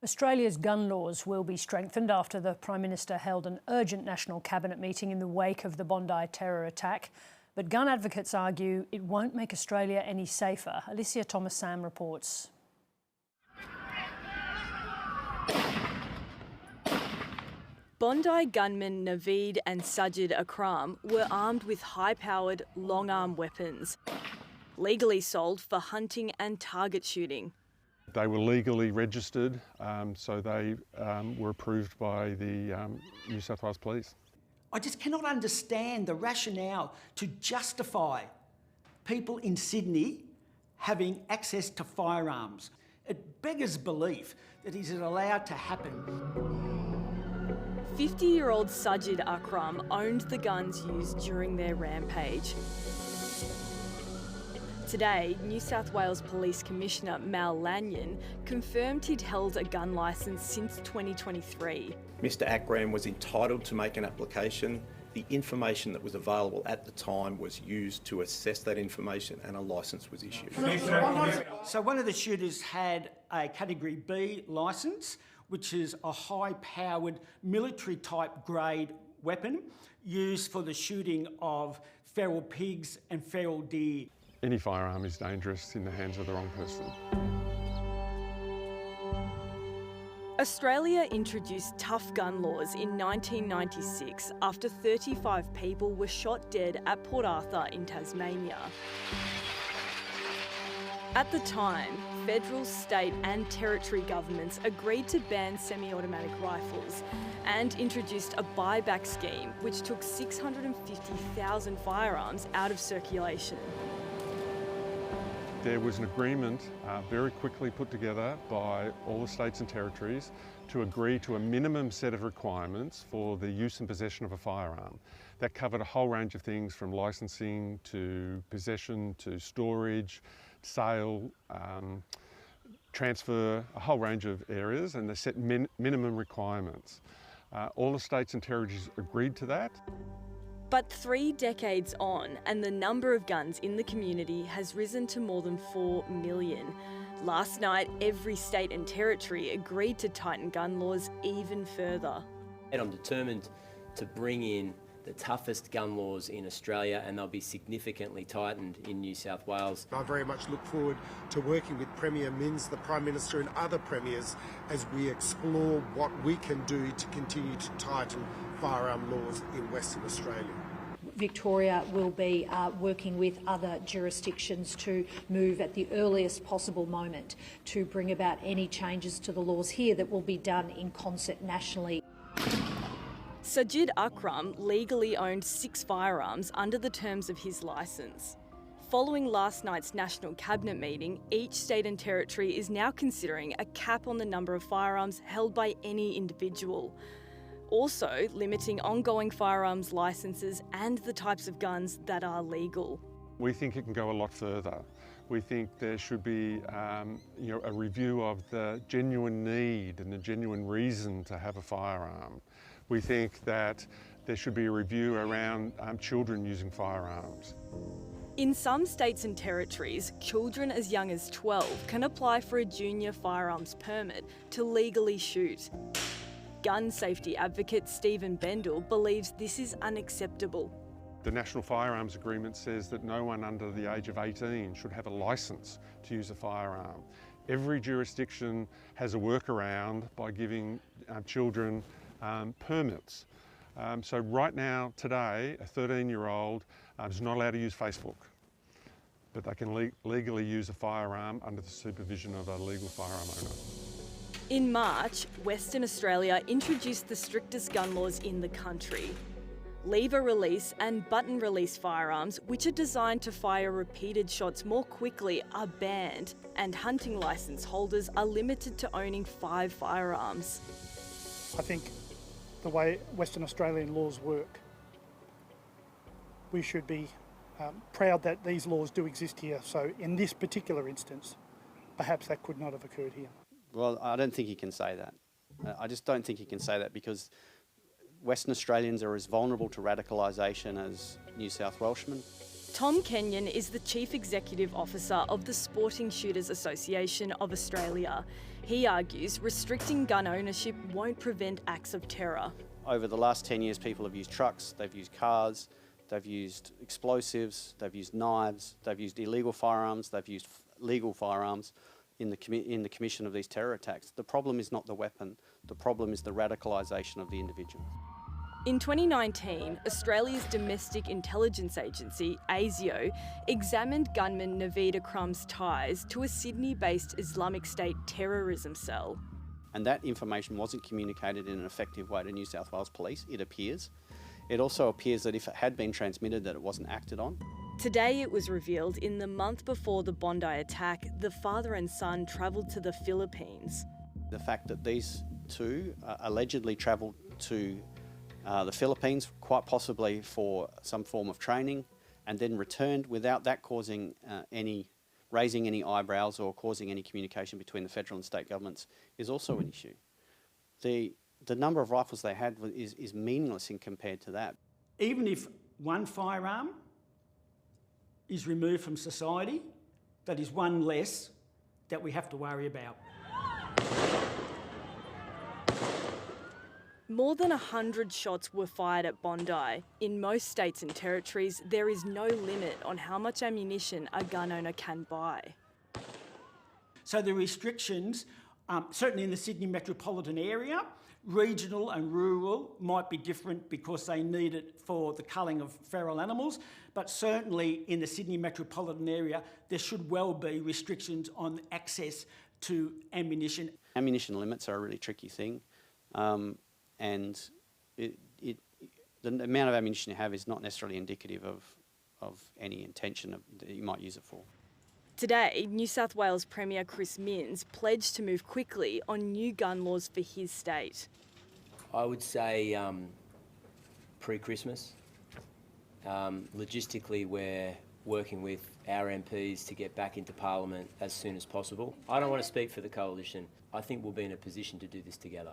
Australia's gun laws will be strengthened after the Prime Minister held an urgent national cabinet meeting in the wake of the Bondi terror attack. But gun advocates argue it won't make Australia any safer. Alicia Thomas-Sam reports. Bondi gunmen Naveed and Sajid Akram were armed with high-powered, long-arm weapons, legally sold for hunting and target shooting. They were legally registered, so they were approved by the New South Wales Police. I just cannot understand the rationale to justify people in Sydney having access to firearms. It beggars belief that is it allowed to happen. 50-year-old Sajid Akram owned the guns used during their rampage. Today, New South Wales Police Commissioner Mal Lanyon confirmed he'd held a gun licence since 2023. Mr Akram was entitled to make an application. The information that was available at the time was used to assess that information and a licence was issued. So one of the shooters had a Category B licence, which is a high-powered military-type grade weapon used for the shooting of feral pigs and feral deer. Any firearm is dangerous in the hands of the wrong person. Australia introduced tough gun laws in 1996 after 35 people were shot dead at Port Arthur in Tasmania. At the time, federal, state and territory governments agreed to ban semi-automatic rifles and introduced a buyback scheme which took 650,000 firearms out of circulation. There was an agreement very quickly put together by all the states and territories to agree to a minimum set of requirements for the use and possession of a firearm. That covered a whole range of things from licensing to possession to storage, sale, transfer, a whole range of areas, and they set minimum requirements. All the states and territories agreed to that. But 3 decades on, and the number of guns in the community has risen to more than 4 million. Last night, every state and territory agreed to tighten gun laws even further. And I'm determined to bring in the toughest gun laws in Australia, and they'll be significantly tightened in New South Wales. I very much look forward to working with Premier Minns, the Prime Minister and other premiers as we explore what we can do to continue to tighten firearm laws in Western Australia. Victoria will be working with other jurisdictions to move at the earliest possible moment to bring about any changes to the laws here that will be done in concert nationally. Sajid Akram legally owned 6 firearms under the terms of his licence. Following last night's National Cabinet meeting, each state and territory is now considering a cap on the number of firearms held by any individual. Also limiting ongoing firearms licences and the types of guns that are legal. We think it can go a lot further. We think there should be a review of the genuine need and the genuine reason to have a firearm. We think that there should be a review around children using firearms. In some states and territories, children as young as 12 can apply for a junior firearms permit to legally shoot. Gun safety advocate Stephen Bendel believes this is unacceptable. The National Firearms Agreement says that no one under the age of 18 should have a licence to use a firearm. Every jurisdiction has a workaround by giving children permits. So right now, today, a 13-year-old is not allowed to use Facebook, but they can legally use a firearm under the supervision of a legal firearm owner. In March, Western Australia introduced the strictest gun laws in the country. Lever release and button release firearms, which are designed to fire repeated shots more quickly, are banned, and hunting licence holders are limited to owning 5 firearms. I think the way Western Australian laws work, we should be proud that these laws do exist here. So in this particular instance, perhaps that could not have occurred here. Well, I don't think you can say that. I just don't think you can say that because Western Australians are as vulnerable to radicalisation as New South Welshmen. Tom Kenyon is the Chief Executive Officer of the Sporting Shooters Association of Australia. He argues restricting gun ownership won't prevent acts of terror. Over the last 10 years, people have used trucks, they've used cars, they've used explosives, they've used knives, they've used illegal firearms, they've used legal firearms in the commission of these terror attacks. The problem is not the weapon, the problem is the radicalisation of the individual. In 2019, Australia's Domestic Intelligence Agency, ASIO, examined gunman Naveed Akram's ties to a Sydney-based Islamic State terrorism cell. And that information wasn't communicated in an effective way to New South Wales Police, it appears. It also appears that if it had been transmitted, that it wasn't acted on. Today it was revealed in the month before the Bondi attack, the father and son travelled to the Philippines. The fact that these two allegedly travelled to the Philippines, quite possibly for some form of training, and then returned without that causing raising any eyebrows or causing any communication between the federal and state governments is also an issue. The number of rifles they had is meaningless in compared to that. Even if one firearm is removed from society, that is one less that we have to worry about. More than 100 shots were fired at Bondi. In most states and territories, there is no limit on how much ammunition a gun owner can buy. So the restrictions, certainly in the Sydney metropolitan area, regional and rural might be different because they need it for the culling of feral animals, but certainly in the Sydney metropolitan area, there should well be restrictions on access to ammunition. Ammunition limits are a really tricky thing. And the amount of ammunition you have is not necessarily indicative of any intention that you might use it for. Today, New South Wales Premier Chris Minns pledged to move quickly on new gun laws for his state. I would say pre-Christmas. Logistically, we're working with our MPs to get back into Parliament as soon as possible. I don't want to speak for the Coalition. I think we'll be in a position to do this together.